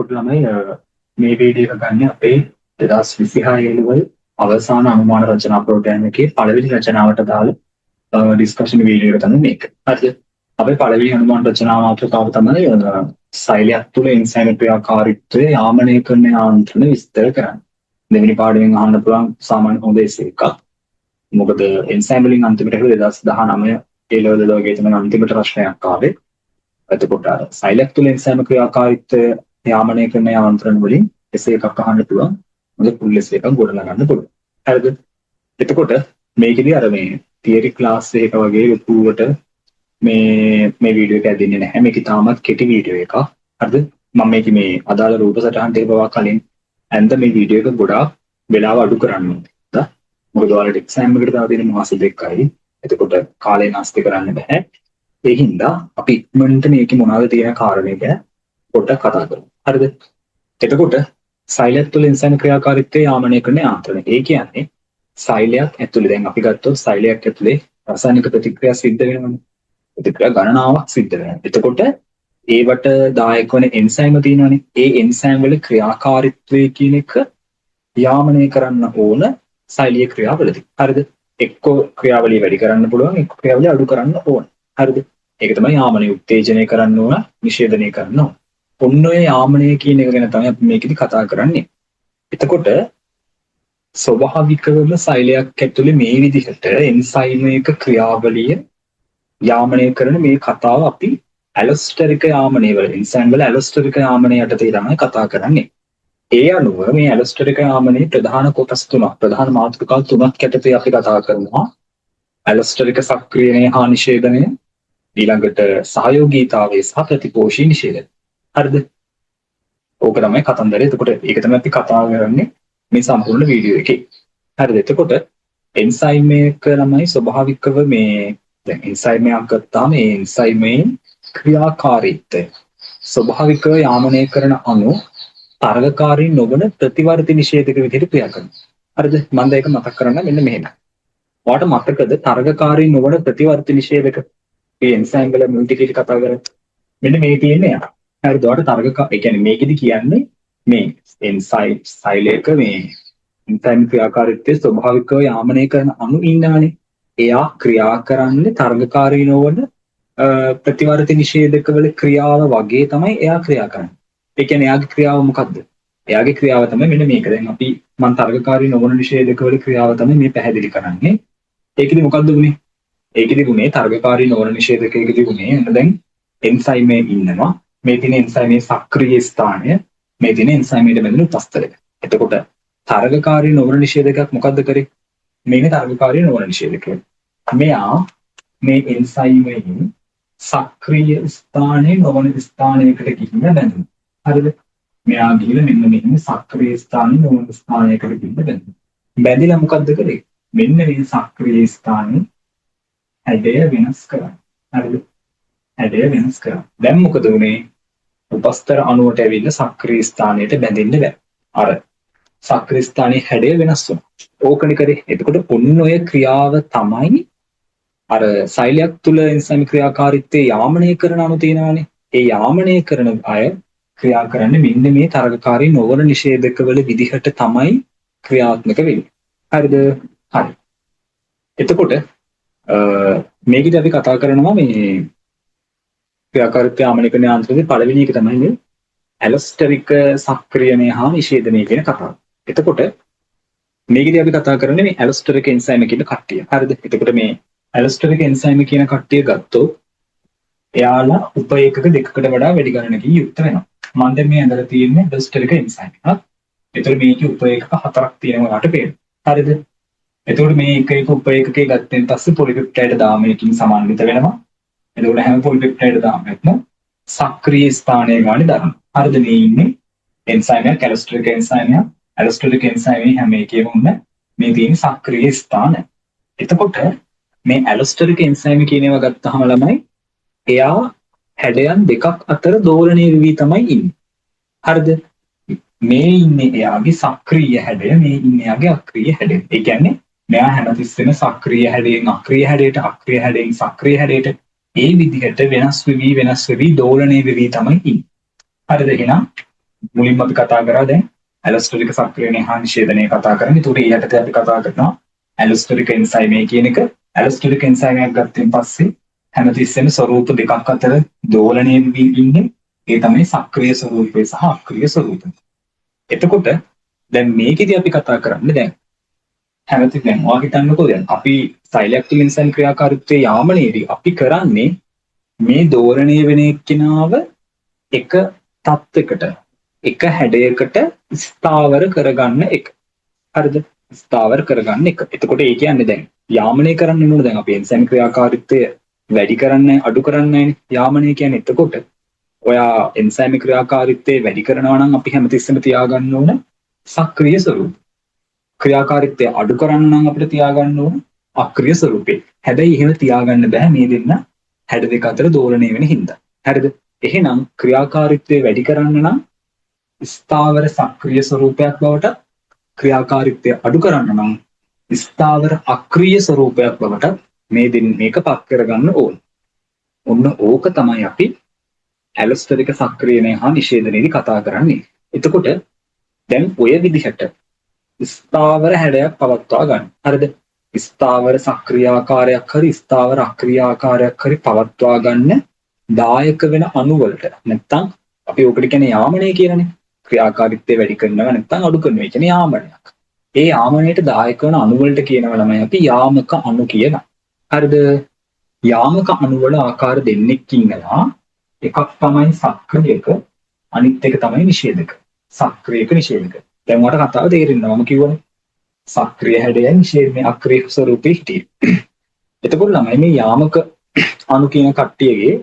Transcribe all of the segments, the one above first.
එතකොට ළමයි මේ වීඩියෝ එක ගන්න අපේ 2026 එළවලු අවසාන අනුමාන රචනා ප්‍රෝග්‍රෑම් එකේ පළවෙනි රචනාවට දාලා ඩිස්කෂන් වීඩියෝ එක තමයි මේක. හරිද? අපේ පළවෙනි අනුමාන රචනා මාතෘකාව තමයි සෛලයක් තුළ එන්සයිම් ක්‍රියාකාරීත්වය යාමනය කරන යාන්ත්‍රණ විස්තර කරන්න. දෙවෙනි පාඩමෙන් අහන්න පුළුවන් සාමාන්‍ය හොඳ එකක්. මොකද එන්සයිම් වලින් අන්තිමට 2019 ඒ ලෙවල් වගේ තමයි අන්තිමට ප්‍රශ්නයක් ආවේ. එතකොට සෛලයක් තුළ එන්සයිම් ක්‍රියාකාරීත්වය යාමනය කරන යාන්ත්‍රණ වලින් එසේ එකක් අහන්න පුළුවන්. මොකද ෆුල් එකක් ගොඩනගා ගන්න පුළුවන්. හරිද? එතකොට මේකෙදි අර මේ තියරි ක්ලාස් එකක වගේ ලොකුවට මේ වීඩියෝ එක ඇදෙන්නේ නැහැ. මේක තාමත් කෙටි වීඩියෝ එකක්. හරිද? මම මේක මේ අදාළ රූප සටහන් ටික බවා කලින් ඇන්ද මේ වීඩියෝ එක ගොඩාක් වෙලාව අඩු කරන්න ඕනේ. මොකද ඔයාලට එක්සෑම් එකට තව තියෙන මාස දෙකයි. එතකොට කාලේ නාස්ති කරන්න බෑ. ඒ හින්දා අපි ඉක්මනට මේකේ මොනවද තියෙන කාරණේ ගැන පොඩ්ඩක් කතා කරමු. හරිද? එතකොට සෛලයක් තුළ එන්සයිම් ක්‍රියාකාරීත්වය යාමනය කරන යාන්ත්‍රණය. ඒ කියන්නේ සෛලයක් ඇතුලේ දැන් අපි ගත්තොත් සෛලයක් ඇතුලේ රසායනික ප්‍රතික්‍රියා සිද්ධ වෙනවනේ. ප්‍රතික්‍රියා ගණනාවක් සිද්ධ වෙනවා. එතකොට ඒවට දායක වන එන්සයිම් තියෙනවනේ. ඒ එන්සයිම් වල ක්‍රියාකාරීත්වය කියන එක යාමනය කරන්න ඕන සෛලීය ක්‍රියාවලදී. හරිද? එක්කෝ ක්‍රියාවලිය වැඩි කරන්න පුළුවන්, එක්කෝ ක්‍රියාවලිය අඩු කරන්න ඕන. හරිද? ඒක තමයි යාමනය උත්තේජනය කරන්න ඕන, නිෂේධනය කරන්න ඕන. ඔන්න ඔය යාමනය කියන එක ගැන තමයි අපි මේකෙදි කතා කරන්නේ. එතකොට ස්වභාවිකවම සෛලයක් ඇතුලේ මේ විදිහට එන්සයිම් එක ක්‍රියාවලිය යාමනය කරන මේ කතාව අපි ඇලොස්ටරික යාමනය වල එන්සයිම් වල ඇලොස්ටරික යාමනය යටතේ තමයි කතා කරන්නේ. ඒ අනුව මේ ඇලොස්ටරික යාමනයේ ප්‍රධාන කොටස් තුනක්, ප්‍රධාන මාතෘකා තුනක් යටතේ අපි කතා කරනවා. ඇලොස්ටරික සක්‍රියණය හා නිෂේධනය, ඊළඟට සහයෝගීතාවය සහ ප්‍රතිපෝෂී නිෂේධනය. හරිද? ඕක තමයි කතන්දරය. එතකොට ඒක තමයි අපි කතා කරන්නේ මේ සම්පූර්ණ වීඩියෝ එකේ. හරිද? එතකොට එන්සයිම් එක ළමයි ස්වභාවිකව මේ දැන් එන්සයිම් එකක් ගත්තාම ඒ එන්සයිමේ ක්‍රියාකාරීත්වය ස්වභාවිකව යාමනය කරන අණු තරගකාරී නොවන ප්‍රතිවර්ති නිෂේධක විදිහට ක්‍රියා කරනවා. හරිද? මම දැන් ඒක මතක් කරන්න මෙන්න මෙහෙම. ඔයාලට මතකද තරගකාරී නොවන ප්‍රතිවර්ති නිෂේධක? මේ එන්සයිම් වල මුල්ටිකේට් කතා කරන්නේ. මෙන්න මේ තියෙන්නේ යා. හරිද? ඔයාලට ඒ කියන්නේ මේකෙදි කියන්නේ මේ එන්සයිම් සෛලයක මේ එන්සයිම් ක්‍රියාකාරීත්වය ස්වභාවිකව යාමනය කරන අණු ඉන්නවනේ. එයා ක්‍රියා කරන්නේ තරගකාරී නොවන ප්‍රතිවර්ති නිෂේධක වල ක්‍රියාව වගේ තමයි එයා ක්‍රියා කරන්නේ. ඒ කියන්නේ එයාගේ ක්‍රියාව මොකද්ද? එයාගේ ක්‍රියාව තමයි මෙන්න මේක. දැන් අපි මම තරගකාරී නොවන නිෂේධක වල ක්‍රියාව තමයි මේ පැහැදිලි කරන්නේ. ඒකෙදි මොකද්ද උනේ? ඒකෙදි උනේ තරගකාරී නොවන නිෂේධකයකදී උනේ දැන් එන්සයිම් එකේ ඉන්නවා. මේ තියෙන එන්සයිමේ සක්‍රීය ස්ථානය, මේ තියෙන එන්සයිමේට බැඳෙන උපස්තරය. එතකොට තරගකාරී නොවන නිෂේධකයක් මොකද්ද කරේ? මේනේ තරගකාරී නොවන නිෂේධකය. මෙයා මේ එන්සයිමයෙන් සක්‍රීය ස්ථානයේ නොවන ස්ථානයකට ගිහින් බැඳෙනවා. හරිද? මෙයා ගිහින් මෙන්න මෙහෙම සක්‍රීය ස්ථානයේ නොවන ස්ථානයකට ගිහින් බැඳෙනවා. බැඳිලා මොකද්ද කරේ? මෙන්න මේ සක්‍රීය ස්ථානයේ හැඩය වෙනස් කරා. හරිද? හැඩය වෙනස් කරා. දැන් මොකද උනේ? උපස්තර අණුවට ඇවිල්ලා සක්‍රීය ස්ථානයට බැඳෙන්න බැහැ. අර සක්‍රීය ස්ථානයේ හැඩය වෙනස් වුණා. ඕකනේ කරේ. එතකොට ඔන්න ඔය ක්‍රියාව තමයි අර සෛලයක් තුල එන්සයිම් ක්‍රියාකාරීත්වයේ යාමනය කරන අණු තියෙනවානේ. ඒ යාමනය කරන අය ක්‍රියා කරන්නේ මෙන්න මේ තරගකාරී නොවන නිෂේධකවල විදිහට තමයි ක්‍රියාත්මක වෙන්නේ. හරිද? හරි. එතකොට මේකදී අපි කතා කරනවා මේ ක්‍රියාකාරීත්වය යාමනය කරන යාන්ත්‍රයේ පළවෙනි එක තමයි මේ ඇලොස්ටරික සක්‍රියණය හා නිෂේධනය කියන කතාව. එතකොට මේකදී අපි කතා කරන්නේ මේ ඇලොස්ටරික එන්සයිම් කියන කට්ටිය. හරිද? එතකොට මේ ඇලොස්ටරික එන්සයිම් කියන කට්ටිය ගත්තොත් එයාලා උප ඒකක දෙකකට වඩා වැඩි ගණනකින් යුක්ත වෙනවා. මම දැන් මේ ඇඳලා තියෙන්නේ ඇලොස්ටරික එන්සයිම් එකක්. එතකොට මේකේ උප ඒකක හතරක් තියෙනවා ඔයාලට පේනවා. හරිද? එතකොට මේ එක උප ඒකකේ ගත්තෙන් පස්සේ පොලිපෙප්ටයිඩ් දාමයකින් සමන්විත වෙනවා. එතකොට හැම පොලිපෙප්ටයිඩ් දාමයක්ම සක්‍රීය ස්ථානයේ ගානේ දානවා. හරිද? මේ ඉන්නේ එන්සයිම් එක ඇලොස්ටරික එන්සයිම් එක. ඇලොස්ටරික එන්සයිම් හැම එකේම උන්න මේ තියෙන සක්‍රීය ස්ථාන. එතකොට මේ ඇලොස්ටරික එන්සයිම් කියන ඒවා ගත්තාම ළමයි එයා හැඩයන් දෙකක් අතර දෝලණය වෙවි තමයි ඉන්නේ. හරිද? මේ ඉන්නේ එයාගේ සක්‍රීය හැඩය, මේ ඉන්නේ එයාගේ අක්‍රීය හැඩය. ඒ කියන්නේ මෙයා හැමතිස්සෙම සක්‍රීය හැඩයෙන් අක්‍රීය හැඩයට, අක්‍රීය හැඩයෙන් සක්‍රීය හැඩයට ඒ විදිහට වෙනස් වෙවි දෝලණය වෙවි තමයි ඉන්නේ. හරිද? එහෙනම් මුලින්ම අපි කතා කරා දැන් ඇලස්ටරික සක්‍රියණය හා නිෂේධනය කතා කරන්නේ. ඒකට ඒ යටතේ අපි කතා කරනවා ඇලස්ටරික එන්සයිමය කියන එක. ඇලස්ටරික එන්සයිමයක් ගත්තෙන් පස්සේ හැමතිස්සෙම ස්වරූප දෙකක් අතර දෝලණය වී ඉන්නේ. ඒ තමයි සක්‍රීය ස්වරූපය සහ අක්‍රීය ස්වරූපය. එතකොට දැන් මේකෙදි අපි කතා කරන්නේ දැන් හැමතිස්සෙම දැන් ඔයා හිතන්නකෝ දැන් අපි සයිලැක්ටික් එන්සයිම් ක්‍රියාකාරීත්වයේ යාමනයේදී අපි කරන්නේ මේ දෝලණය වෙන එක්කිනාව එක තත්යකට එක හැඩයකට ස්ථාවර කරගන්න එක. හරිද? ස්ථාවර කරගන්න එක. එතකොට ඒ කියන්නේ දැන් යාමනය කරන්න ඕන දැන් අපි එන්සයිම් ක්‍රියාකාරීත්වය වැඩි කරන්නේ අඩු කරන්නේ යාමනය කියන්නේ. එතකොට ඔයා එන්සයිම් ක්‍රියාකාරීත්වය වැඩි කරනවා නම් අපි හැමතිස්සෙම තියාගන්න ඕන සක්‍රීය ස්වරූපය. ක්‍රියාකාරීත්වය අඩු කරන්න නම් අපිට තියාගන්න ඕන අක්‍රීය ස්වරූපේ. හැබැයි එහෙම තියාගන්න බෑ මේ දෙන්න හැඩ දෙක අතර දෝලණය වෙන හින්දා. හරිද? එහෙනම් ක්‍රියාකාරීත්වය වැඩි කරන්න නම් ස්ථාවර සක්‍රීය ස්වරූපයක් බවට, ක්‍රියාකාරීත්වය අඩු කරන්න නම් ස්ථාවර අක්‍රීය ස්වරූපයක් බවට මේ දෙන්න මේක පත් කරගන්න ඕන. ඔන්න ඕක තමයි අපි ඇලස්ටරික සක්‍රියණය හා නිෂේධනයේදී කතා කරන්නේ. එතකොට දැන් ඔය විදිහට ස්ථාවර හැඩයක් පවත්වා ගන්න. හරිද? ස්ථාවර සක්‍රියාකාරයක් හරි ස්ථාවර අක්‍රියාකාරයක් හරි පවත්වා ගන්න දායක වෙන අණු වලට නැත්තම් අපි ඔකට කියන්නේ යාමනය කියලානේ. ක්‍රියාකාරීත්වය වැඩි කරනවා නැත්තම් අඩු කරනවා. ඒ කියන්නේ යාමනයක්. ඒ යාමනයට දායක වෙන අණු වලට කියනවා ළමයි අපි යාමක අණු කියලා. හරිද? යාමක අණු වල ආකාර දෙකක් ඉන්නවා. එකක් තමයි සක්‍රියක, අනිත් එක තමයි නිෂේධක. සක්‍රියක නිෂේධක. දැන් මට කතාව තේරෙනවා මම කිව්වනේ. සක්‍රිය හැඩයයි නිෂේධයේ අක්‍රීය ස්වරූපේ හිටියේ. එතකොට ළමයි මේ යාමක අණු කියන කට්ටියගේ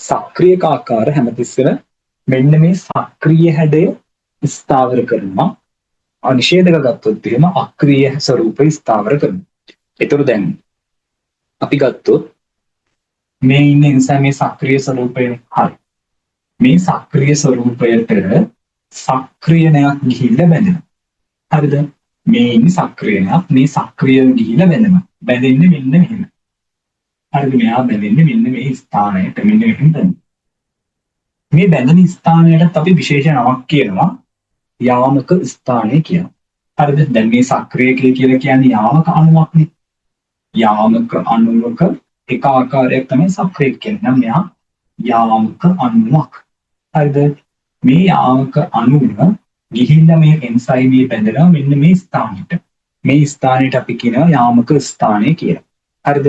සක්‍රියක ආකාර හැමතිස්සෙම මෙන්න මේ සක්‍රීය හැඩය ස්ථාවර කරනවා. අනිෂේධක ගත්තොත් එහෙම අක්‍රීය ස්වරූපය ස්ථාවර කරනවා. ඒතර දැන් අපි ගත්තොත් මේ ඉන්න එන්සයිමේ සක්‍රීය ස්වරූපය හරි. මේ සක්‍රීය ස්වරූපයට සක්‍රියණයක් ගිහිල්ලා බැඳෙනවා. හරිද? මේ ඉන්නේ සක්‍රියණයක්, මේ සක්‍රිය ගිහිල්ලා බැඳෙනවා. බැඳෙන්නේ මෙන්න මෙහෙම. හරිද? මෙයා බැඳෙන්නේ මෙන්න මේ ස්ථානයට මෙන්න මෙහෙම. මේ බැඳෙන ස්ථානයටත් අපි විශේෂ නමක් කියනවා යාමක ස්ථානය කියනවා. හරිද? දැන් මේ සක්‍රියකය කියලා කියන්නේ යාමක අණුවක්නේ. යාමක අණුවක එක ආකාරයක් තමයි සක්‍රියක කියන්නේ. නම් මෙයා යාමක අණුවක්. හරිද? මේ යාමක අණුව ගිහිල්ලා මේ එන්සයිමේ බැඳෙනවා මෙන්න මේ ස්ථානෙට. මේ ස්ථානෙට අපි කියනවා යාමක ස්ථානය කියලා. හරිද?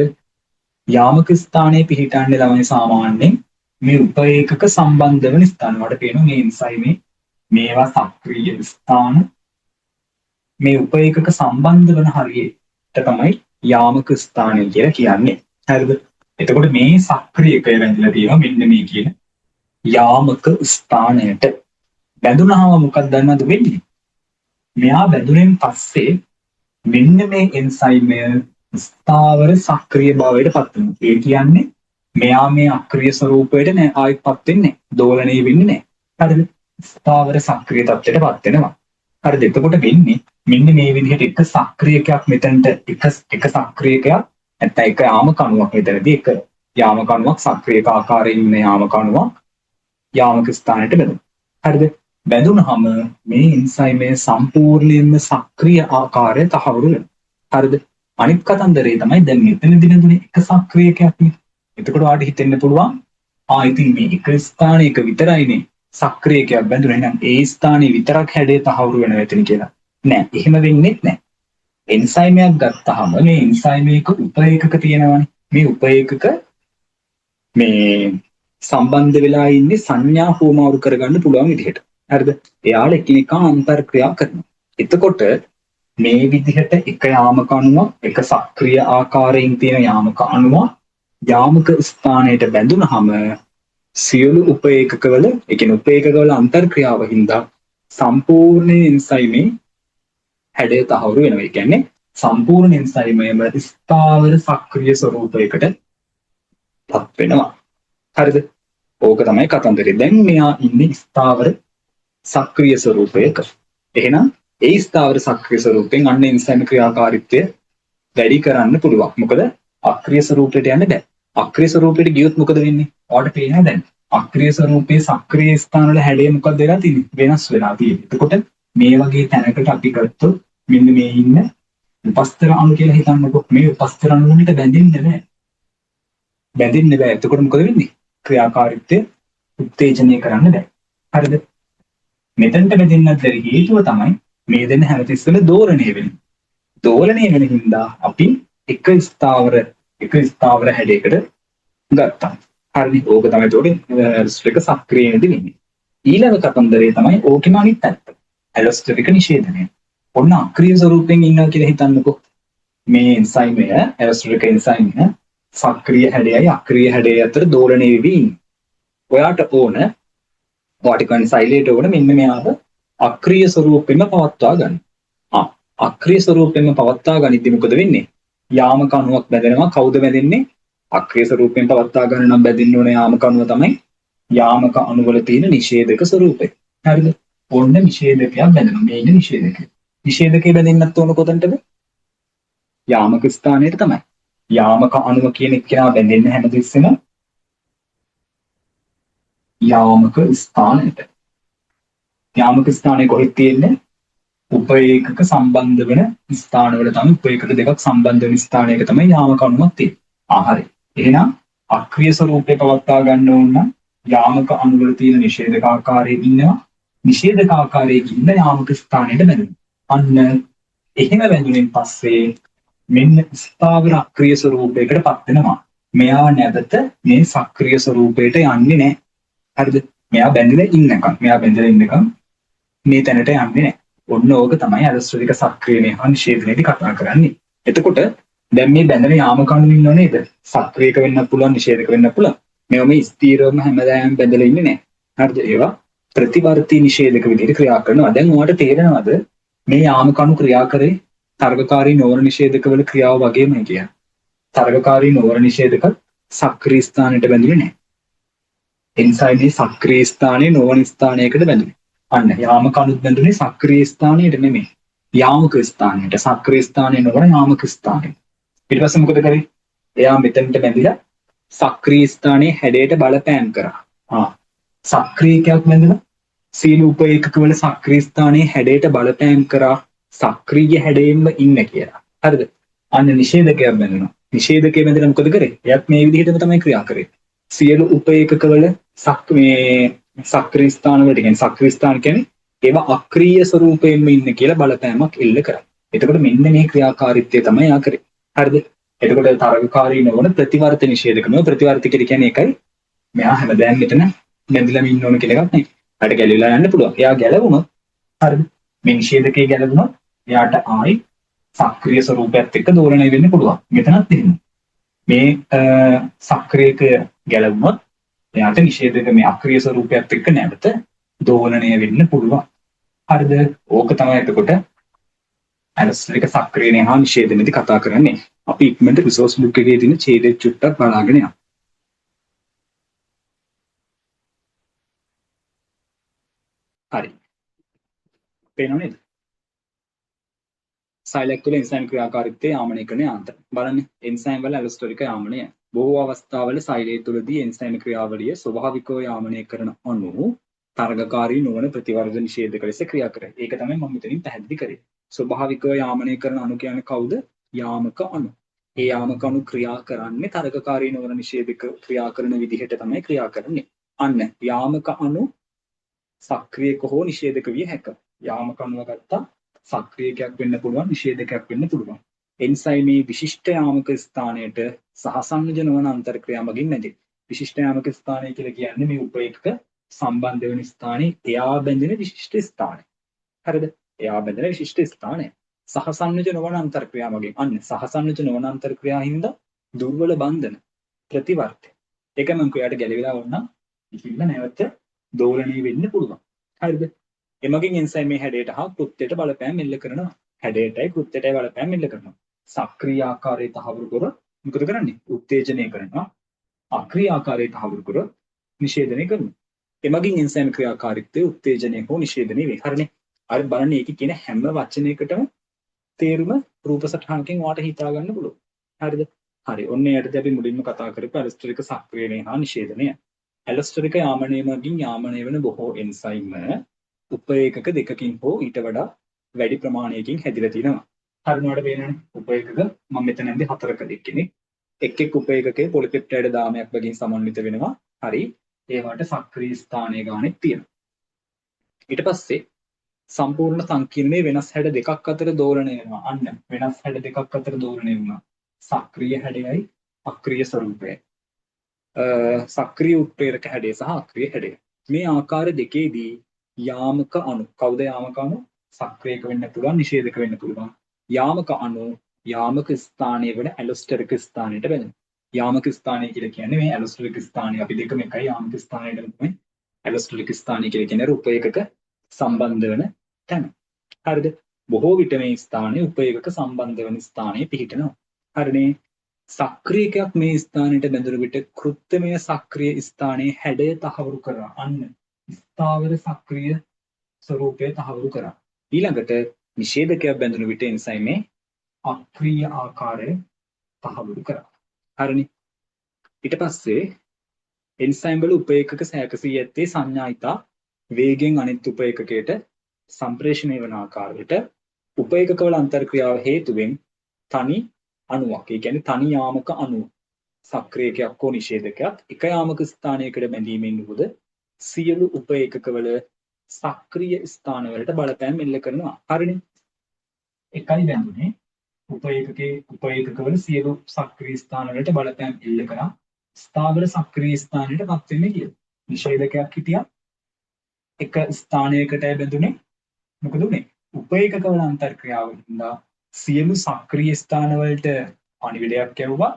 යාමක ස්ථානයේ පිහිටන්නේ ළමයි සාමාන්‍යයෙන් මේ උපේකක සම්බන්ධ වෙන ස්ථාන වලට කියනවා මේ එන්සයිමේ මේවා සක්‍රීය ස්ථාන. මේ උපේකක සම්බන්ධ වෙන හරියට තමයි යාමක ස්ථානය කියලා කියන්නේ. හරිද? එතකොට මේ සක්‍රීයකය වැඳලා තියෙනවා මෙන්න මේ කියන යාමක ස්ථානයට. බැඳුනහම මොකක්ද දන්නවද වෙන්නේ? මෙයා බැඳුනෙන් පස්සේ මෙන්න මේ එන්සයිමය ස්ථාවර සක්‍රීය භාවයට පත් වෙනවා. ඒ කියන්නේ මෙයා මේ අක්‍රීය ස්වරූපයට නෑ ආයෙත්පත් වෙන්නේ. දෝලණය වෙන්නේ නෑ. හරිද? ස්ථාවර සක්‍රීය තත්ත්වයට පත් වෙනවා. හරිද? එතකොට වෙන්නේ මෙන්න මේ විදිහට එක සක්‍රීයකයක් මෙතනට එක සක්‍රීයකයක් නැත්නම් එක යාමක අණුවක් මෙතනදී එක යාමක අණුවක් සක්‍රීයක ආකාරයෙන් ඉන්න යාමක අණුවක් යාමක ස්ථානයට බැඳෙනවා. හරිද? බැඳුනහම මේ එන්සයිමේ සම්පූර්ණයෙන්ම සක්‍රීය ආකාරය තහවුරු වෙනවා. හරිද? අනිත් කතන්දරේ තමයි දැන් මෙතනදී බැඳුනේ එක සක්‍රීයකයක් නේ. එතකොට ඔයාලට හිතෙන්න පුළුවන් ඉතින් මේ එක ස්ථානයක විතරයිනේ සක්‍රීයකයක් බැඳුනේ නම් ඒ ස්ථානයේ විතරක් හැඩය තහවුරු වෙනවා එතන කියලා. නෑ, එහෙම වෙන්නේ නැහැ. එන්සයිමයක් ගත්තාම මේ එන්සයිමයක උපේකක තියෙනවානේ. මේ උපේකක මේ සම්බන්ධ වෙලා ඉන්නේ සංඥා හෝමාරු කරගන්න පුළුවන් විදිහට. හරිද? එයාලා එකිනෙකා අන්තර්ක්‍රියා කරනවා. එතකොට මේ විදිහට එක යාමක අණුවක් එක සක්‍රීය ආකාරයෙන් තියෙන යාමක අණුවක් යාමක ස්ථානයට බැඳුනහම සියලු උපේකකවල ඒ කියන්නේ උපේකකවල අන්තර්ක්‍රියාව හින්දා සම්පූර්ණ එන්සයිමේ හැඩය තහවුරු වෙනවා. ඒ කියන්නේ සම්පූර්ණ එන්සයිමයම ස්ථාවර සක්‍රීය ස්වරූපයකට පත් වෙනවා. හරිද? ඕක තමයි කතන්දරේ. දැන් මෙයා ඉන්නේ ස්ථාවර සක්‍රීය ස්වරූපයක. එහෙනම් ඒ ස්ථාවර සක්‍රීය ස්වරූපයෙන් අන්න එන්සයිම ක්‍රියාකාරීත්වය වැඩි කරන්න පුළුවන්. මොකද අක්‍රීය ස්වරූපයට යන්න බෑ. අක්‍රීය ස්වරූපයට ගියොත් මොකද වෙන්නේ? ඔයාලට පේනවා දැන්. අක්‍රීය ස්වරූපයේ සක්‍රීය ස්ථාන වල හැඩය මොකක්ද වෙලා තියෙන්නේ? වෙනස් වෙලා තියෙන්නේ. එතකොට මේ වගේ තැනකට අපි ගත්තොත් මෙන්න මේ ඉන්න උපස්තර අණු කියලා හිතන්නකො. මේ උපස්තර අණු වලට බැඳෙන්නේ නැහැ. බැඳෙන්නේ නැහැ. එතකොට මොකද වෙන්නේ? ක්‍රියාකාරීත්වය උත්තේජනය කරන්න බෑ. හරිද? මෙතනට බැඳෙන්නත් බැරි හේතුව තමයි මේ දෙන්න හැමතිස්සෙම දෝලණය වෙන්නේ. දෝලණය වෙන හින්දා අපි එක ස්ථාවර හැඩයකට ගත්තා. හරිද? ඕක තමයි ඒතකොට එක සක්‍රියද වෙන්නේ. ඊළඟ කතන්දරේ තමයි ඕකෙම අනිත් පැත්ත. ඇලොස්ටරික නිෂේධනය. ඔන්න අක්‍රීය ස්වරූපයෙන් ඉන්නවා කියලා හිතන්නකෝ. මේ එන්සයිමය ඇලොස්ටරික එන්සයිමය සක්‍රීය හැඩයයි අක්‍රීය හැඩයයි අතර දෝලණය වෙවි ඉන්නේ. ඔයාට ඕන වාටිකන් සයිලේට ඕන මෙන්න මෙයාව අක්‍රීය ස්වරූපෙම පවත්වා ගන්න. අක්‍රීය ස්වරූපෙම පවත්වා ගනිද්දි මොකද වෙන්නේ? යාමක අණුවක් බැඳෙනවා. කවුද බැඳෙන්නේ? අක්‍රීය ස්වරූපයෙන් පවත්වා ගන්න නම් බැඳින්න ඕන යාමක අණුව තමයි යාමක අණුවල තියෙන නිෂේධක ස්වරූපය. හරිද? ඔන්න නිෂේධකයක් බැඳෙනවා. මේ ඉන්නේ නිෂේධකය. නිෂේධකේ බැඳෙන්නත් ඕන කොතනටද? යාමක ස්ථානයට තමයි. යාමක අණුව කියන එක බැඳෙන්න හැමතිස්සෙම යාමක ස්ථානයට. යාමක ස්ථානය කොහෙද තියෙන්නේ? උපේකක සම්බන්ධ වෙන ස්ථානවල තමයි උපේකක දෙකක් සම්බන්ධ වෙන ස්ථානයක තමයි යාමක අණුවක් තියෙන්නේ. හරි. එහෙනම් අක්‍රීය ස්වරූපේ පවත්වා ගන්න ඕන නම් යාමක අණුවල තියෙන නිෂේධක ආකාරයේ ඉන්නවා. නිෂේධක ආකාරයේ ඉන්න යාමක ස්ථානයට බැඳෙනවා. අන්න එහෙම බැඳුනෙන් පස්සේ මෙන්න ස්ථාවර අක්‍රීය ස්වරූපයකට පත් වෙනවා. මෙයා නැවත මේ සක්‍රීය ස්වරූපයට යන්නේ නැහැ. හරිද? මෙයා බැඳලා ඉන්නකම් මේ තැනට යන්නේ නැහැ. ඔන්න ඕක තමයි ඇලොස්ටරික සක්‍රියණය හා නිෂේධනයේදී කතා කරන්නේ. එතකොට දැන් මේ බැඳෙන යාමක අණු ඉන්නව නේද? සක්‍රියක වෙන්නත් පුළුවන්, නිෂේධක වෙන්නත් පුළුවන්. මේවා මේ ස්ථීරවම හැමදාම බැඳලා ඉන්නේ නැහැ. හරිද? ඒවා ප්‍රතිවර්ති නිෂේධක විදිහට ක්‍රියා කරනවා. දැන් ඔයාලට තේරෙනවද මේ යාමක අණු ක්‍රියා කරේ තරගකාරී නොවන නිෂේධකවල ක්‍රියාව වගේමයි කියන්නේ. තරගකාරී නොවන නිෂේධක සක්‍රීය ස්ථානයට බැඳුනේ නැහැ. එන්සයිමේ සක්‍රීය ස්ථානයේ නොවන ස්ථානයකට බැඳුනේ. අන්න යාමක අණුත් බැඳුනේ සක්‍රීය ස්ථානයට නෙමෙයි. යාමක ස්ථානයට. සක්‍රීය ස්ථානයේ නොවන යාමක ස්ථානයට. ඊට පස්සේ මොකද කරේ? එයා මෙතනට බැඳිලා සක්‍රීය ස්ථානයේ හැඩයට බලපෑම් කරා. සක්‍රීයකයක් බැඳලා සීල උපේකකවල සක්‍රීය ස්ථානයේ හැඩයට බලපෑම් කරා සක්‍රීය හැඩයෙන්ම ඉන්න කියලා. හරිද? අන්න නිෂේධකයක් බැඳුණා. නිෂේධකයේ බැඳලා මොකද කරේ? එයාත් මේ විදිහටම තමයි ක්‍රියා කරේ. සියලු උපේකකවල සක්‍රීය ස්ථාන වලට කියන්නේ සක්‍රීය ස්ථාන කියන්නේ ඒවා අක්‍රීය ස්වරූපයෙන්ම ඉන්න කියලා බලපෑමක් එල්ල කරා. එතකොට මෙන්න මේ ක්‍රියාකාරීත්වය තමයි යා කරේ. හරිද? එතකොට තරගකාරී නොවන ප්‍රතිවර්ත නිෂේධක නෝ ප්‍රතිවර්ති කියන්නේ ඒකයි. මෙයා හැමදාම මෙතන බැඳලා ඉන්න ඕන කියලා එකක් නෙයි. හරියට ගැලවිලා යන්න පුළුවන්. එයා ගැලවුණොත් හරිද? මේ නිෂේධකයේ ගැලවුණොත් එයාට ආයි සක්‍රීය ස්වරූපයත් එක්ක දෝලණය වෙන්න පුළුවන්. මෙතනත් එහෙම. මේ සක්‍රීයක ගැලවුණොත් එයාට නිෂේධක මේ අක්‍රීය ස්වරූපයත් එක්ක නැවත දෝලණය වෙන්න පුළුවන්. හරිද? ඕක තමයි එතකොට ඇලොස්ටරික සක්‍රියණය හා නිෂේධනයේදී කතා කරන්නේ. අපි ඉක්මනට රිසෝස් බුක් එකේ තියෙන ඡේදය චුට්ටක් බලාගෙන යමු. හරි. පේනව නේද? සයිලැක් තුළ එන්සයිම් ක්‍රියාකාරීත්වය යාමනය කරන යාන්ත්‍ර. බලන්න එන්සයිම් වල ඇලොස්ටරික යාමනය. බොහෝ අවස්ථාවල සෛලය තුළදී එන්සයිම් ක්‍රියාවලිය ස්වභාවිකව යාමනය කරන අණු තරගකාරී නොවන ප්‍රතිවර්ධ නිෂේධක ලෙස ක්‍රියා කරයි. ඒක තමයි මම මෙතනින් පැහැදිලි කරේ. ස්වභාවිකව යාමනය කරන අණු කියන්නේ කවුද? යාමක අණු. ඒ යාමක අණු ක්‍රියා කරන්නේ තරගකාරී නොවන නිෂේධක ක්‍රියා කරන විදිහට තමයි ක්‍රියා කරන්නේ. අන්න යාමක අණු සක්‍රියක හෝ නිෂේධක විය හැකියි. යාමක අණුව ගත්තා සක්‍රියකයක් වෙන්න පුළුවන්, නිෂේධකයක් වෙන්න පුළුවන්. එන්සයිමේ විශිෂ්ට යාමක ස්ථානයට සහසංයෝජන නොවන අන්තර්ක්‍රියා මගින් නැති. විශිෂ්ට යාමක ස්ථානය කියලා කියන්නේ මේ උපේකක සම්බන්ධ වෙන ස්ථානයේ එයා බැඳෙන විශිෂ්ට ස්ථානය. හරිද? එයා බැඳෙන විශිෂ්ට ස්ථානය. සහසංයෝජන නොවන අන්තර්ක්‍රියා මගින්. අන්න සහසංයෝජන නොවන අන්තර්ක්‍රියා හින්දා දුර්වල බන්ධන ප්‍රතිවර්තය. ඒක මම කොයාට ගැලවිලා වුණා. ඉතින් නැවත දෝලණය වෙන්න පුළුවන්. හරිද? එමගින් එන්සයිමේ හැඩයට හා කෘත්‍යයට බලපෑම් එල්ල කරනවා. හැඩයටයි කෘත්‍යයටයි බලපෑම් එල්ල කරනවා. සක්‍රීය ආකාරයේ තහවුරු කර මොකද කරන්නේ? උත්තේජනය කරනවා. අක්‍රීය ආකාරයේ තහවුරු කර නිෂේධනය කරනවා. එමගින් එන්සයිම් ක්‍රියාකාරීත්වය උත්තේජනය හෝ නිෂේධනය වේ. හරිනේ. අර බලන්න ඒකේ කියන හැම වචනයකටම තේරුම රූප සටහනකින් වාට හිතා ගන්න පුළුවන්. හරිද? හරි. ඔන්න යටදී අපි මුලින්ම කතා කරපු ඇලොස්ටරික සක්‍රියණය හා නිෂේධනය. ඇලස්ටරික යාමනය මගින් යාමනය වන බොහෝ එන්සයිම් උපේකක දෙකකින් හෝ ඊට වඩා වැඩි ප්‍රමාණයකින් හැදිලා තියෙනවා. හරිනවට පේනවනේ උපේකක මම මෙතන ඇන්දේ 4ක දෙකකිනේ. එක් උපේකකයේ පොලිපෙප්ටයිඩ් දාමයක් වලින් සමන්විත වෙනවා. හරි. ඒවට සක්‍රීය ස්ථානයේ ගානෙක් තියෙනවා. ඊට පස්සේ සම්පූර්ණ සංකීර්ණයේ වෙනස් හැඩ දෙකක් අතර දෝලණය වෙනවා. අන්න වෙනස් හැඩ දෙකක් අතර දෝලණය වුණා. සක්‍රීය හැඩයයි අක්‍රීය ස්වරූපයයි. සක්‍රීය උත්ප්‍රේරක හැඩය සහ අක්‍රීය හැඩය. මේ ආකාර දෙකේදී යාමක අණු කවුද යාමක අණු? සක්‍රියක වෙන්න පුළුවන්, නිෂේධක වෙන්න පුළුවන්. යාමක අණු යාමක ස්ථානයේ වන ඇලොස්ටරික ස්ථානයට බැඳෙනවා. යාමක ස්ථානය කියලා කියන්නේ මේ ඇලොස්ටරික ස්ථානය අපි දෙකම එකයි යාමක ස්ථානයට තමයි ඇලොස්ටරික ස්ථානය කියලා කියන්නේ උපේකක සම්බන්ධ වෙන තැන. හරිද? බොහෝ විට මේ ස්ථානයේ උපේකක සම්බන්ධ වෙන ස්ථානයේ පිහිටනවා. හරිනේ? සක්‍රියකයක් මේ ස්ථානයට බැඳුණු විට කෘත්‍යමය සක්‍රිය ස්ථානයේ හැඩය තහවුරු කරනවා. අන්න ස්ථාවර සක්‍රිය ස්වરૂපය තහවුරු කරනවා. ඊළඟට නිෂේධකයක් බැඳුණු විට එන්සයිමේ අක්‍රීය ආකාරය තහවුරු කරනවා. හරිනේ? ඊට පස්සේ එන්සයිම් වල උපේකක සෑකසී ඇත්තේ සංඥායිතා වේගෙන් අනිත් උපේකකයට සම්ප්‍රේෂණය වන ආකාරයට උපේකකවල අන්තර්ක්‍රියාව හේතුවෙන් තනි අණුවක්. ඒ කියන්නේ තනි යාමක අණුව. සක්‍රියකයක් හෝ නිෂේධකයක් එක යාමක ස්ථානයකට බැඳීමෙන් නුඹද සියලු උපේකකවල සක්‍රීය ස්ථානවලට බලපෑම් එල්ල කරනවා. හරිනේ? එකයි බැඳුනේ උපේකකවල සියලු සක්‍රීය ස්ථානවලට බලපෑම් එල්ල කරා ස්ථාවර සක්‍රීය ස්ථානයට පත් වෙන්නේ කියලා. නිෂේධකයක් හිටියා එක ස්ථානයකට බැඳුනේ මොකද උනේ? උපේකකවල අන්තර්ක්‍රියාව හින්දා සියලු සක්‍රීය ස්ථානවලට පණිවිඩයක් යවුවා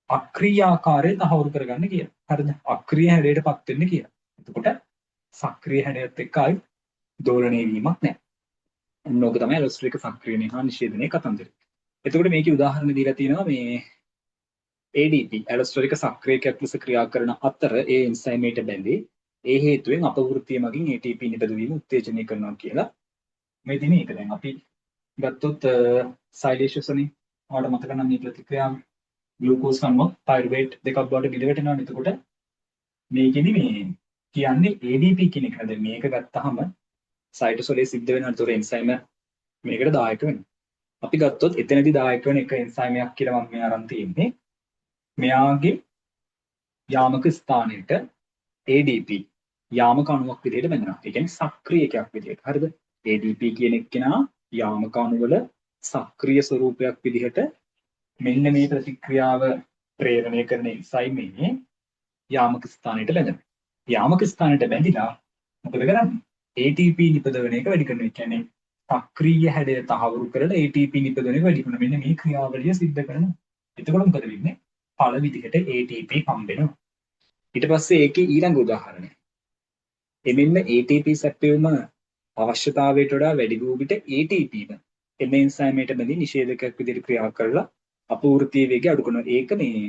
අක්‍රීය ආකාරය තහවුරු කරගන්න කියලා. හරිද? අක්‍රීය හැඩයටපත් වෙන්න කියලා. එතකොට සක්‍රීය හැඩයත් එක්ක ආයි දෝලණය වීමක් නැහැ. ඕක තමයි ඇලොස්ටරික සක්‍රියණය හා නිෂේධනයේ කතන්දරය. එතකොට මේකේ උදාහරණ දීලා තියෙනවා මේ ADP ඇලොස්ටරික සක්‍රියකයක් ලෙස ක්‍රියා කරන අතර ඒ එන්සයිමේට බැඳී ඒ හේතුවෙන් අපවෘත්තිය මගින් ATP නිපදවීම උත්තේජනය කරනවා කියලා මේ දිනේ ඒක දැන් අපි ගත්තොත් සයිලේෂසනේ ඔයාලට මතක නම් මේ ප්‍රතික්‍රියාව ග්ලූකෝස් අණුව පයිරුවේට් දෙකක් බවට බිඳ වැටෙනවා. එතකොට මේකෙදි මේ කියන්නේ ADP කියන එක. දැන් මේක ගත්තාම සයිටෝසෝලේ සිද්ධ වෙන අතර එන්සයිම මේකට දායක වෙනවා. අපි ගත්තොත් එතනදී දායක වෙන එක එන්සයිමයක් කියලා මම මේ අරන් තියෙන්නේ. මෙයාගේ යාමක ස්ථානයට ADP යාමක අණුවක් විදිහට බැඳෙනවා. ඒ කියන්නේ සක්‍රියකයක් විදිහට. හරිද? ADP කියන එක්කෙනා යාමක අණුවල සක්‍රීය ස්වරූපයක් විදිහට මෙන්න මේ ප්‍රතික්‍රියාව ප්‍රේරණය කරන එන්සයිමේ යාමක ස්ථානයට බැඳෙනවා. යාමක ස්ථානයට බැඳිලා මොකද කරන්නේ? ATP නිපදවන එක වැඩි කරනවා. ඒ කියන්නේ සක්‍රීය හැඩය තහවුරු කරලා ATP නිපදවන එක වැඩි කරනවා. මෙන්න මේ ක්‍රියාවලිය සිද්ධ කරනවා. එතකොට මොකද වෙන්නේ? පළ විදිහට ATP හම්බෙනවා. ඊට පස්සේ ඒකේ ඊළඟ උදාහරණය. එමෙන්න ATP සැපයුම අවශ්‍යතාවයට වඩා වැඩි වූ විට ATP එම එන්සයිමයට බැඳී නිෂේධකයක් විදිහට ක්‍රියා කරලා අපූර්තිය වේගය අඩු කරනවා. ඒක මේ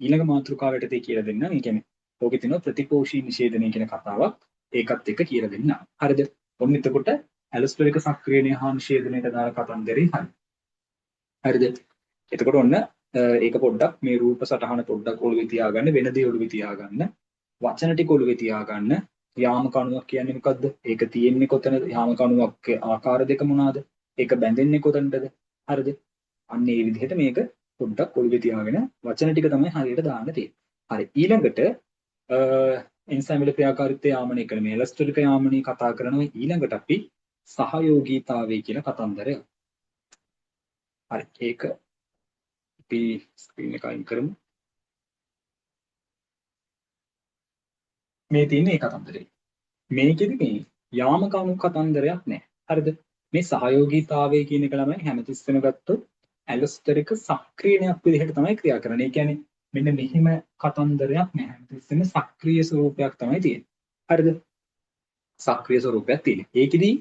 ඊළඟ මාතෘකාවට තේ කියලා දෙන්න. ඒ කියන්නේ ඕකේ තියෙනවා ප්‍රතිපෝෂී නිෂේධනය කියන කතාවක්. ඒකත් එක්ක කියලා දෙන්න. හරිද? ඔන්න එතකොට ඇලොස්ටරික සක්‍රියණය හා නිෂේධනයට දාන කතන්දරේ හරි. හරිද? එතකොට ඔන්න ඒක පොඩ්ඩක් මේ රූප සටහන පොඩ්ඩක් ඔළුවේ තියාගන්න, වෙන දේ ඔළුවේ තියාගන්න, වචන ටික ඔළුවේ තියාගන්න. යාමක අණුවක් කියන්නේ මොකද්ද? ඒක තියෙන්නේ කොතනද? යාමක අණුවක් ආකාර දෙක මොනවාද? ඒක බැඳෙන්නේ කොතනද? හරිද? අන්න ඒ විදිහට මේක පොඩ්ඩක් ඔළුවේ තියාගෙන වචන ටික තමයි හරියට දාන්න තියෙන්නේ. හරි. ඊළඟට එන්සයිම් වල ක්‍රියාකාරීත්වය යාමනය කරන මේ ඇලොස්ටරික යාමනය කතා කරනවා. ඊළඟට අපි සහයෝගීතාවය කියන කතන්දරය. හරි. ඒක අපි ස්ක්‍රීන් එක අයින් කරමු. මේ තියෙන ඒ කතන්දරේ. මේකෙදි මේ යාමක අණු කතන්දරයක් නැහැ. හරිද? මේ සහයෝගීතාවය කියන එක ළමයි හැමතිස්සෙම ගත්තොත් ඇලොස්ටරික සක්‍රියණයක් විදිහට තමයි ක්‍රියා කරන්නේ. ඒ කියන්නේ මෙන්න මෙහිම කතන්දරයක් නැහැ. හැමතිස්සෙම සක්‍රීය ස්වරූපයක් තමයි තියෙන්නේ. හරිද? සක්‍රීය ස්වරූපයක් තියෙන්නේ. ඒකෙදි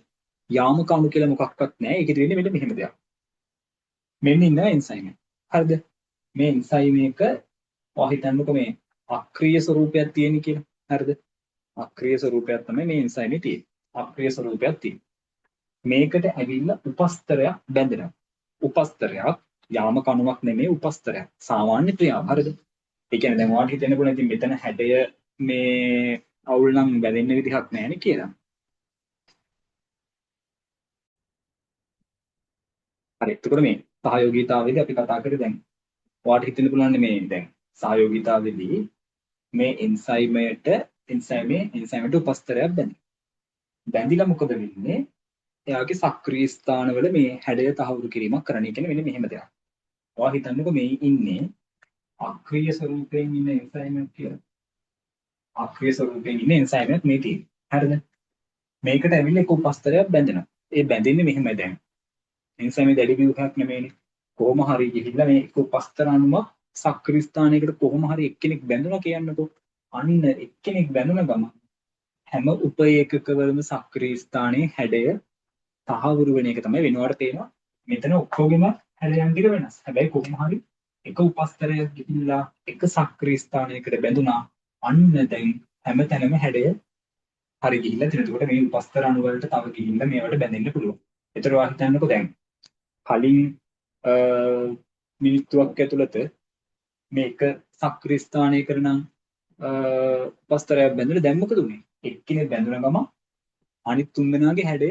යාමක අණු කියලා මොකක්වත් නැහැ. ඒකෙදි වෙන්නේ මෙන්න මෙහෙම දෙයක්. මෙන්න ඉන්න එන්සයිම් එක. හරිද? මේ එන්සයිම් එක ඔයා හිතන්නකෝ මේ අක්‍රීය ස්වරූපයක් තියෙන කියලා. හරිද? අක්‍රීය ස්වරූපයක් තමයි මේ එන්සයිමේ තියෙන්නේ. අක්‍රීය ස්වරූපයක් තියෙන්නේ. මේකට ඇවිල්ලා උපස්තරයක් බැඳෙනවා. උපස්තරයක් යාමක අණුවක් නෙමෙයි උපස්තරයක්. සාමාන්‍ය ක්‍රියාව. හරිද? ඒ කියන්නේ දැන් ඔයාලට හිතෙන්න පුළුවන් ඉතින් මෙතන හැඩය මේ අවුල් නම් බැඳෙන්න විදිහක් නැහැ කියලා. හරි. එතකොට මේ සහයෝගීතාවයේදී අපි කතා කරේ දැන් ඔයාලට හිතෙන්න පුළුවන් මේ දැන් සහයෝගීතාවයේදී මේ එන්සයිමයට උපස්තරයක් බැඳිලා මොකද වෙන්නේ? එයාගේ සක්‍රීය ස්ථානවල මේ හැඩය තහවුරු කිරීමක් කරන්න. කියන්නේ මෙන්න මෙහෙම දෙයක්. ඔයා හිතන්නකෝ මේ ඉන්නේ අක්‍රීය ස්වරූපයෙන් ඉන්න එන්සයිමයක් කියලා. අක්‍රීය ස්වරූපයෙන් ඉන්න එන්සයිමයක් මේ තියෙන්නේ. හරිද? මේකට ඇවිල්ලා එක උපස්තරයක් බැඳෙනවා. ඒ බැඳෙන්නේ මෙහෙමයි දැන්. එන්සයිමේ දැඩි ව්‍යුහයක් නෙමෙයිනේ. කොහොම හරි ගිහිල්ලා මේ එක උපස්තර අණුවක් සක්‍රීය ස්ථානයකට කොහොම හරි එක්කෙනෙක් බැඳුණා කියන්නකෝ. අන්න එක්කෙනෙක් බැඳුන ගමන් හැම උපේකකවලම සක්‍රීය ස්ථානයේ හැඩය තහවුරු වෙන එක තමයි වෙනවට තේනවා. මෙතන ඔක්කොගෙම හැඩයන් ටික වෙනස්. හැබැයි කොහොම හරි එක උපස්තරයක් ගිහිල්ලා එක සක්‍රීය ස්ථානයකට බැඳුනා. අන්න දැන් හැමතැනම හැඩය හරි ගිහිල්ලා තියෙන. එතකොට මේ උපස්තර අණු වලට තව ගිහිල්ලා මේවට බැඳෙන්න පුළුවන්. ඒතර ඔයා හිතන්නකෝ දැන් කලින් මිනිත්තුවක් ඇතුළත මේක සක්‍රීය ස්ථානයකට නම් උපස්තරයක් බැඳලා දැන් මොකද උනේ? එක්කෙනෙක් බැඳුන ගම අනිත් තුන් දෙනාගේ හැඩය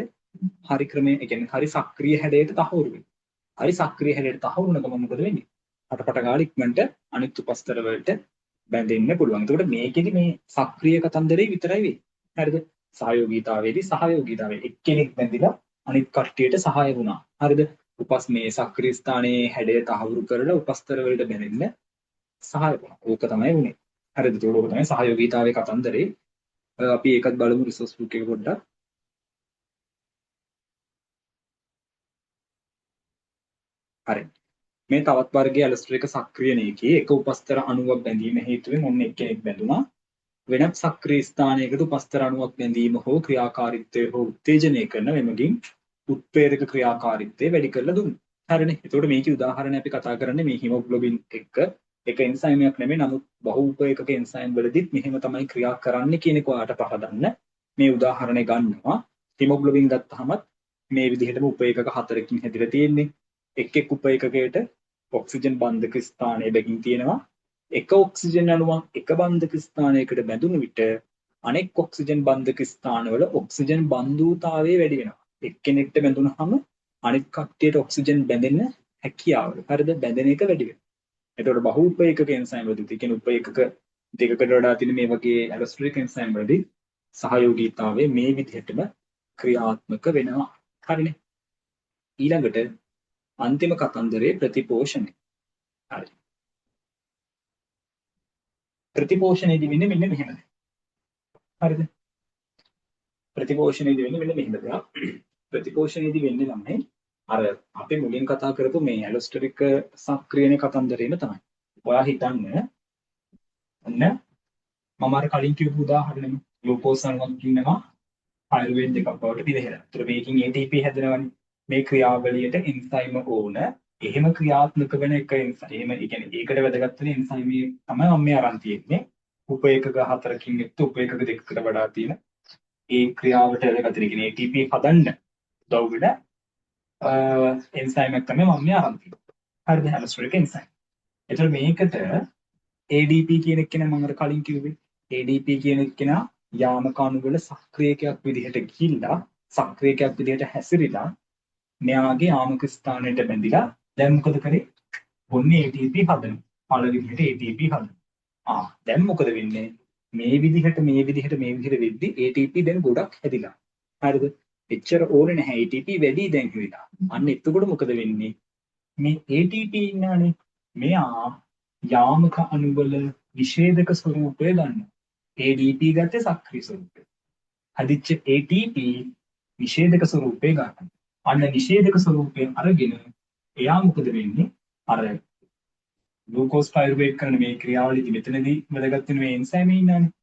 හරි ක්‍රමයේ ඒ කියන්නේ හරි සක්‍රීය හැඩයට තහවුරු වෙනවා. හරි සක්‍රීය හැඩයට තහවුරු වෙන ගම මොකද වෙන්නේ? අටපට ගාලා ඉක්මනට අනිත් උපස්තර වලට බැඳෙන්න පුළුවන්. එතකොට මේකෙදි මේ සක්‍රීය කතන්දරේ විතරයි වෙන්නේ. හරිද? සහයෝගීතාවයේදී සහයෝගීතාවය එක්කෙනෙක් බැඳිලා අනිත් කට්ටියට සහාය වුණා. හරිද? උපස් මේ සක්‍රීය ස්ථානයේ හැඩය තහවුරු කරලා උපස්තර වලට බැඳෙන්න සහාය වුණා. ඕක තමයි උනේ. හරිද? ඒක ඕක තමයි සහයෝගීතාවයේ කතන්දරේ. අපි ඒකත් බලමු රිසෝස් බුක් එක පොඩ්ඩක්. හරි. මේ තවත් වර්ගයේ ඇලස්ටර් එක සක්‍රිය නේකී එක උපස්තර අණුවක් බැඳීම හේතුවෙන් ඔන්න එක්කෙනෙක් බැඳුනා. වෙනත් සක්‍රීය ස්ථානයකට උපස්තර අණුවක් බැඳීම හෝ ක්‍රියාකාරීත්වය හෝ උත්තේජනය කරන මෙමගින් උත්ප්‍රේරක ක්‍රියාකාරීත්වය වැඩි කරලා දුන්නා. හරිනේ. එතකොට මේකේ උදාහරණයක් අපි කතා කරන්නේ මේ හිමොග්ලොබින් එක්ක එක එන්සයිමයක් නෙමෙයි නමුත් බහුඋපේකක එන්සයිම් වලදීත් මෙහෙම තමයි ක්‍රියා කරන්නේ කියන එක ඔයාලට පහදන්න මේ උදාහරණය ගන්නවා. හිමොග්ලොබින් ගත්තහම මේ විදිහටම උපේකක හතරකින් හැදිලා තියෙන්නේ. එක් උපේකකයට ඔක්සිජන් බන්ධක ස්ථානය බැගින් තියෙනවා. එක ඔක්සිජන් අණුවක් එක බන්ධක ස්ථානයකට බැඳුණු විට අනෙක් ඔක්සිජන් බන්ධක ස්ථානවල ඔක්සිජන් බන්ධූතාවය වැඩි වෙනවා. එක්කෙනෙක්ට බැඳුනහම අනිත් කට්ටියට ඔක්සිජන් බැඳෙන්න හැකියාව. හරිද? බැඳෙන එක වැඩි වෙනවා. එතකොට බහුඋපේකක එන්සයිම් වලදී කියන උපේකක දෙකකට වඩා තියෙන මේ වගේ ඇලස්ටරික් එන්සයිම් වලදී සහයෝගීතාවය මේ විදිහටම ක්‍රියාත්මක වෙනවා. හරිනේ. ඊළඟට අන්තිම කතන්දරේ ප්‍රතිපෝෂණය. හරි. ප්‍රතිපෝෂණයේදී වෙන්නේ මෙන්න මෙහෙමයි. හරිද? ප්‍රතිපෝෂණයේදී වෙන්නේ මෙන්න මෙහෙම දෙයක්. ප්‍රතිපෝෂණයේදී වෙන්නේ තමයි අර අපි මුලින් කතා කරපු මේ ඇලොස්ටරික සක්‍රියනේ කතන්දරේම තමයි. ඔයා හිතන්න ඔන්න මම අර කලින් කියපු උදාහරණෙම ග්ලූකෝස් අණුවක් ඉන්නවා පයිරුවේට් දෙකක් බවට පිරිහෙලා. ඒතර මේකෙන් ATP හැදෙනවනේ. මේ ක්‍රියාවලියට එන්සයිම ඕන. එහෙම ක්‍රියාත්මක වෙන එක එන්සයිම. ඒ කියන්නේ ඒකට වැදගත් වෙන එන්සයිම තමයි මම මේ අරන් තියෙන්නේ. උපේකක හතරකින් යුක්ත උපේකක දෙකකට වඩා තියෙන ඒ ක්‍රියාවට වැදගත් වෙන කියන්නේ ATP හදන්න උදව් වෙන එන්සයිම් එක තමයි මම මේ අරන් තියෙන්නේ. හරිද? ඇලස්ටරික් එන්සයිම්. ඒතර මේකට ADP කියන එක මම අර කලින් කිව්වේ. ADP කියන එක යාමක අණුවල සක්‍රියකයක් විදිහට ගිහිල්ලා සක්‍රියකයක් විදිහට හැසිරීලා මෙයාගේ යාමක ස්ථානයට බැඳිලා දැන් මොකද කරේ? ඔන්නේ ATP හදනවා. පළ විදිහට ATP හදනවා. දැන් මොකද වෙන්නේ? මේ විදිහට වෙද්දි ATP දැන් ගොඩක් හැදිලා. හරිද? එච්චර ඕනේ නැහැ ATP වැඩි දැන් වෙලා. අන්න එතකොට මොකද වෙන්නේ? මේ ATP ඉන්නවනේ. මෙයා යාමක අණුවල නිෂේධක ස්වරූපය ගන්නවා. ADP ගත්තේ සක්‍රීය ස්වරූපය. හදිච්ච ATP නිෂේධක ස්වරූපය ගන්නවා. අන්න නිෂේධක ස්වරූපයෙන් අරගෙන එයා මොකද වෙන්නේ? අර ග්ලූකෝස් පයිරුවේට් කරන මේ ක්‍රියාවලියදී මෙතනදී වැදගත් වෙන මේ එන්සයිම් ඉන්නවනේ.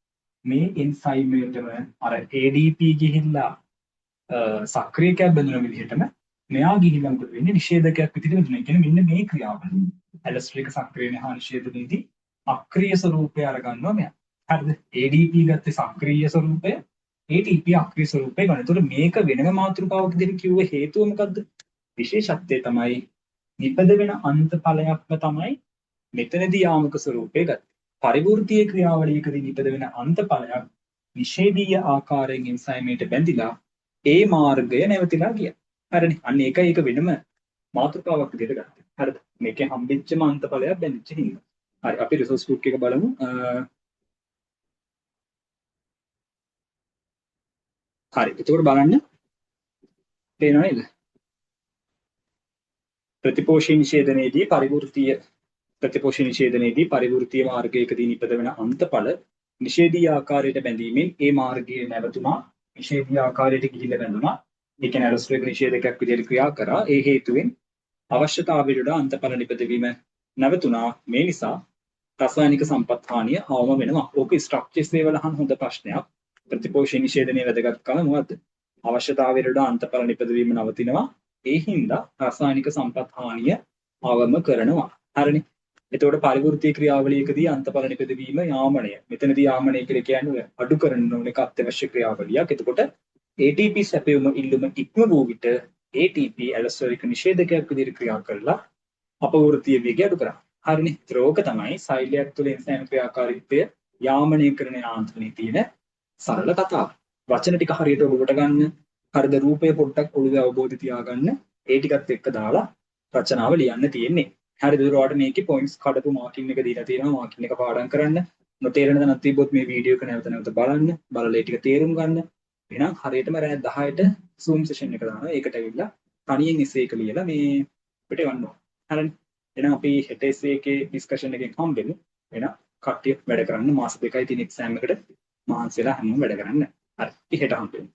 මේ එන්සයිම් එකටම අර ADP ගිහිල්ලා සක්‍රියකයක් බඳින විදිහටම මෙයා ගිහිල්ලා මොකද වෙන්නේ? නිෂේධකයක් විදිහට බඳිනවා. ඒ කියන්නේ මෙන්න මේ ක්‍රියාවලිය. ඇලස්ටරික සක්‍රියනේ හා නිෂේධනයේදී අක්‍රීය ස්වරූපය අරගන්නවා මෙයා. හරිද? ADP ගත්තේ සක්‍රීය ස්වරූපය, ATP අක්‍රීය ස්වරූපය ගන්න. ඒතකොට මේක වෙනම මාතෘකාවක් විදිහට කිව්ව හේතුව මොකද්ද? විශේෂත්වය තමයි නිපද වෙන අන්ත ඵලයක්ම තමයි මෙතනදී යාමක ස්වරූපය ගත්තේ. පරිවෘත්තීය ක්‍රියාවලියකදී නිපද වෙන අන්තඵලයක් නිෂේධීය ආකාරයෙන් එන්සයිමයට බැඳිලා ඒ මාර්ගය නැවතිලා ගියා. හරිනේ. අන්න ඒකයි ඒක වෙනම මාතෘකාවක් විදිහට ගත්තේ. හරිද? මේකේ හම්බෙච්ච අන්තඵලයක් බැඳිච්ච හින්දා. හරි අපි රිසෝස් බුක් එක බලමු. හරි. එතකොට බලන්න පේනව නේද? ප්‍රතිපෝෂී නිෂේධනයේදී පරිවෘත්තීය ප්‍රතිපෝෂී නිෂේධනයේදී පරිවෘත්තීය මාර්ගයකදී නිපද වෙන අන්තඵල නිෂේධීය ආකාරයට බැඳීමෙන් ඒ මාර්ගයේ නැවතුණා නිෂේධීය ආකාරයට ගිහිල්ලා බැඳුණා. ඒ කියන්නේ ඇලොස්ටරික් නිෂේධකයක් විදිහට ක්‍රියා කරා. ඒ හේතුවෙන් අවශ්‍යතාවයට වඩා අන්තඵල නිපදවීම නැවතුණා. මේ නිසා රසායනික සම්පත් හානිය අවම වෙනවා. ඕක ස්ට්‍රක්චර්ස් ලෙවල් අහන හොඳ ප්‍රශ්නයක්. ප්‍රතිපෝෂී නිෂේධනයේ වැදගත්කම මොකද්ද? අවශ්‍යතාවයට වඩා අන්තඵල නිපදවීම නවතිනවා. ඒ හින්දා රසායනික සම්පත් හානිය අවම කරනවා. හරිනේ. එතකොට පරිවෘත්තීය ක්‍රියාවලියකදී අන්තඵල නිපදවීම යාමනය. මෙතනදී යාමනය කියලා කියන්නේ අඩු කරන්න ඕන එක අත්‍යවශ්‍ය ක්‍රියාවලියක්. එතකොට ATP සැපයුම ඉල්ලුම ඉක්ම වූ විට ATP ඇලස්ටරික් නිෂේධකයක් විදිහට ක්‍රියා කරලා අපවෘත්තීය වේගය අඩු කරනවා. හරිනේ. ඒක තමයි සෛලයක් තුළ එන්සයිම් ක්‍රියාකාරීත්වය යාමනය කරන යාන්ත්‍රණයේ තියෙන සරල කතාව. වචන ටික හරියට ඔලුවට ගන්න. හරිද? රූපය පොඩ්ඩක් ඔලුවේ අවබෝධය තියාගන්න. ඒ ටිකත් එක්ක දාලා රචනාව ලියන්න තියෙන්නේ. හරිද? ඒකට මේකේ පොයින්ට්ස් කඩපු මාකින් එක දීලා තියෙනවා. මාකින් එක පාඩම් කරන්න. නොතේරෙන දණක් තිබ්බොත් මේ වීඩියෝ එක නැවත නැවත බලන්න. බලලා ඒ ටික තේරුම් ගන්න. එහෙනම් හරියටම රෑ 10ට Zoom session එක දානවා. ඒකට ඇවිල්ලා තනියෙන් essay එක ලියලා මේ අපිට එවන්න ඕන. හරිනේ. එහෙනම් අපි හෙට essay එකේ discussion එකෙන් හම්බෙමු. එහෙනම් කට්ටිය වැඩ කරන්න මාස 2යි තියෙන exam එකට මහන්සියලා හැමෝම වැඩ කරන්න. හරි. හෙට හම්බෙමු.